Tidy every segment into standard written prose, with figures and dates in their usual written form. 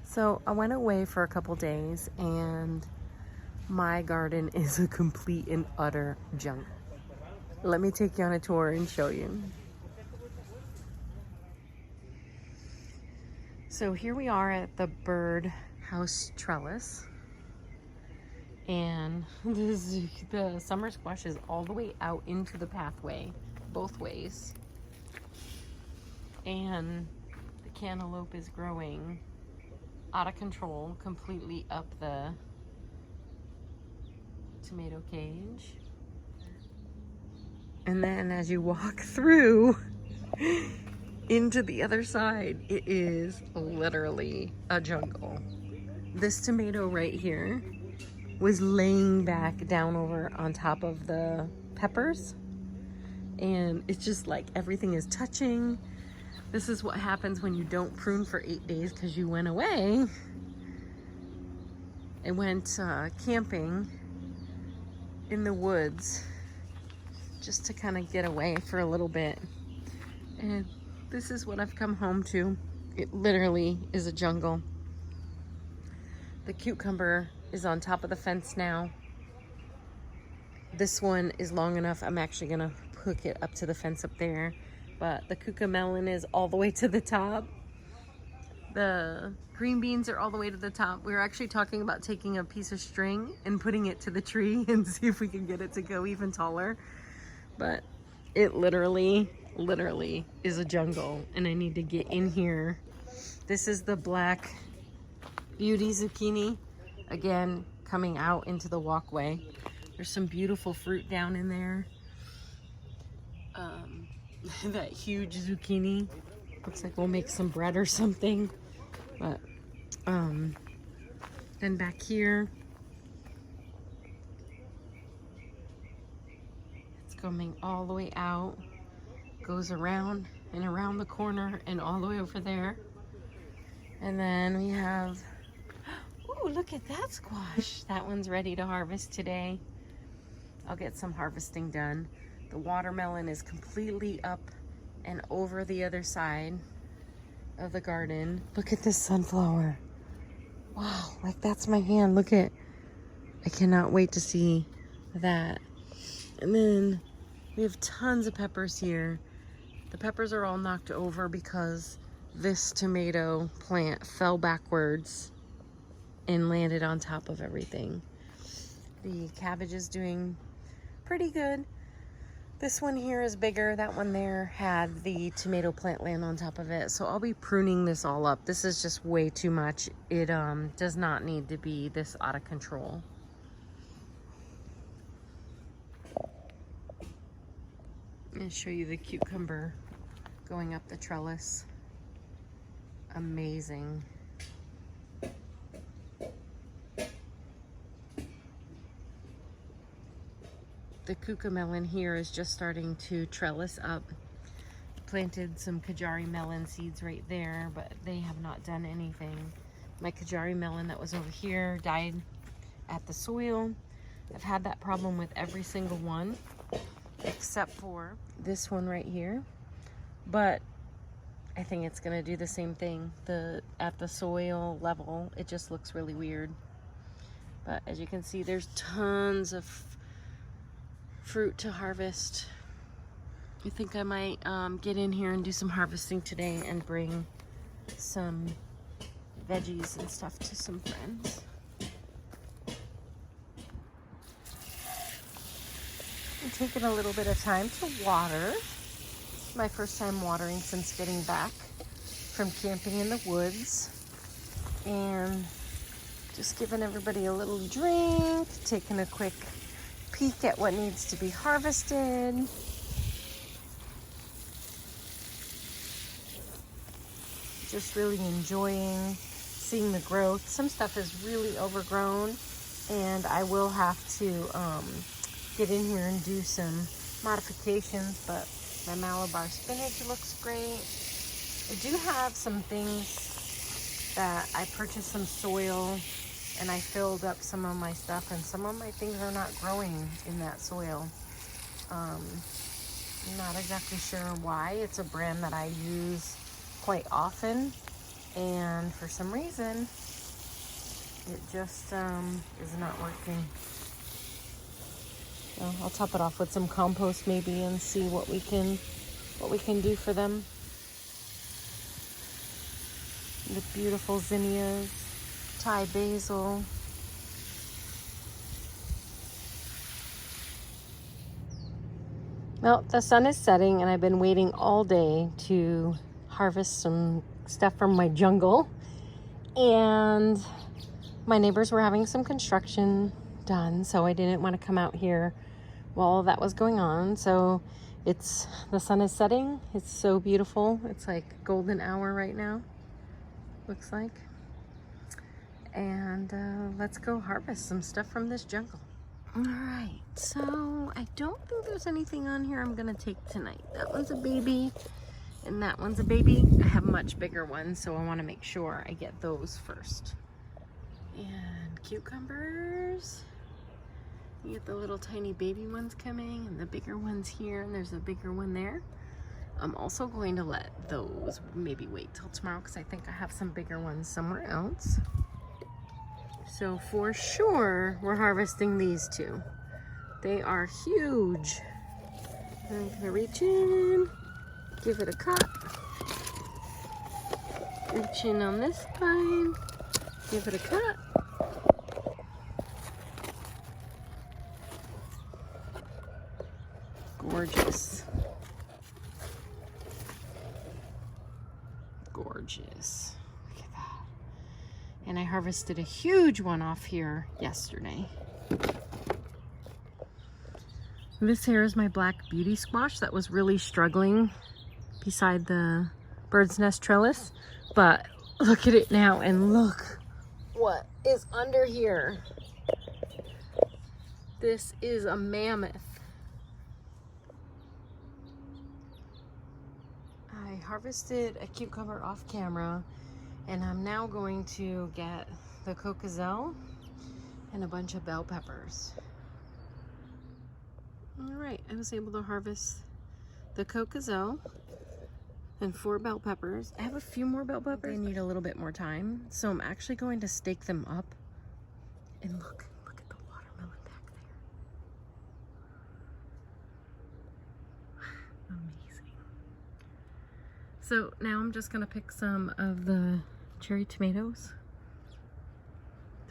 So I went away for a couple days and my garden is a complete and utter jungle. Let me take you on a tour and show you. So here we are at the bird house trellis. And the summer squash is all the way out into the pathway, both ways. And the cantaloupe is growing out of control, completely up the tomato cage. And then as you walk through into the other side, it is literally a jungle. This tomato right here was laying back down over on top of the peppers, and it's just like everything is touching. This is what happens when you don't prune for 8 days because you went away. I went camping in the woods just to kind of get away for a little bit, and this is what I've come home to. It literally is a jungle. The cucumber is on top of the fence now. This one is long enough. I'm actually gonna hook it up to the fence up there. But the cucamelon is all the way to the top. The green beans are all the way to the top. We were actually talking about taking a piece of string and putting it to the tree and see if we can get it to go even taller. But it literally is a jungle, and I need to get in here. This is the black beauty zucchini. Again, coming out into the walkway. There's some beautiful fruit down in there. That huge zucchini. Looks like we'll make some bread or something. But then back here, it's coming all the way out. Goes around and around the corner and all the way over there. And then we have, oh, look at that squash. That one's ready to harvest today. I'll get some harvesting done. The watermelon is completely up and over the other side of the garden. Look at this sunflower. Wow, like that's my hand. Look at, I cannot wait to see that. And then we have tons of peppers here. The peppers are all knocked over because this tomato plant fell backwards and landed on top of everything. The cabbage is doing pretty good. This one here is bigger. That one there had the tomato plant land on top of it. So I'll be pruning this all up. This is just way too much. It does not need to be this out of control. I'm gonna show you the cucumber going up the trellis. Amazing. The cucamelon here is just starting to trellis up. Planted some Kajari melon seeds right there, but they have not done anything. My Kajari melon that was over here died at the soil. I've had that problem with every single one except for this one right here. But I think it's gonna do the same thing. At the soil level, it just looks really weird. But as you can see, there's tons of fruit to harvest. I think I might get in here and do some harvesting today and bring some veggies and stuff to some friends. I'm taking a little bit of time to water. It's my first time watering since getting back from camping in the woods. And just giving everybody a little drink, taking a quick peek at what needs to be harvested. Just really enjoying seeing the growth. Some stuff is really overgrown, and I will have to get in here and do some modifications, but my Malabar spinach looks great. I do have some things that I purchased some soil and I filled up some of my stuff, and some of my things are not growing in that soil. I'm not exactly sure why. It's a brand that I use quite often, and for some reason it just is not working. So I'll top it off with some compost maybe and see what we can do for them. The beautiful zinnias, Thai basil. Well, the sun is setting and I've been waiting all day to harvest some stuff from my jungle. And my neighbors were having some construction done, so I didn't want to come out here while all that was going on. So the sun is setting. It's so beautiful. It's like golden hour right now, looks like. And let's go harvest some stuff from this jungle. All right, so I don't think there's anything on here I'm gonna take tonight. That one's a baby and that one's a baby. I have much bigger ones, so I want to make sure I get those first. And cucumbers. You get the little tiny baby ones coming and the bigger ones here, and there's a bigger one there. I'm also going to let those maybe wait till tomorrow because I think I have some bigger ones somewhere else. So for sure, we're harvesting these two. They are huge. I'm gonna reach in, give it a cut. Reach in on this vine, give it a cut. Gorgeous. Gorgeous. Look at that. And I harvested a huge one off here yesterday. This here is my black beauty squash that was really struggling beside the bird's nest trellis. But look at it now, and look what is under here. This is a mammoth. I harvested a cucumber off camera, and I'm now going to get the coquezelle and a bunch of bell peppers. All right, I was able to harvest the coquezelle and 4 bell peppers. I have a few more bell peppers. They need a little bit more time, so I'm actually going to stake them up. And look at the watermelon back there. Amazing. So now I'm just gonna pick some of the cherry tomatoes.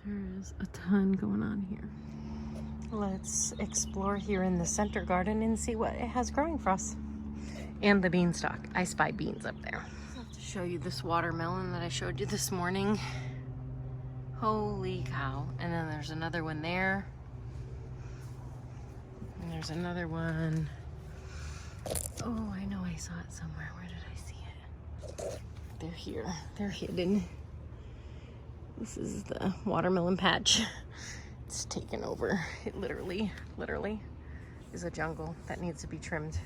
There's a ton going on here. Let's explore here in the center garden and see what it has growing for us. And the beanstalk. I spy beans up there. I have to show you this watermelon that I showed you this morning. Holy cow. And then there's another one there. And there's another one. Oh, I know I saw it somewhere. Where did I see it? They're here. They're hidden. This is the watermelon patch. It's taken over. It literally is a jungle that needs to be trimmed.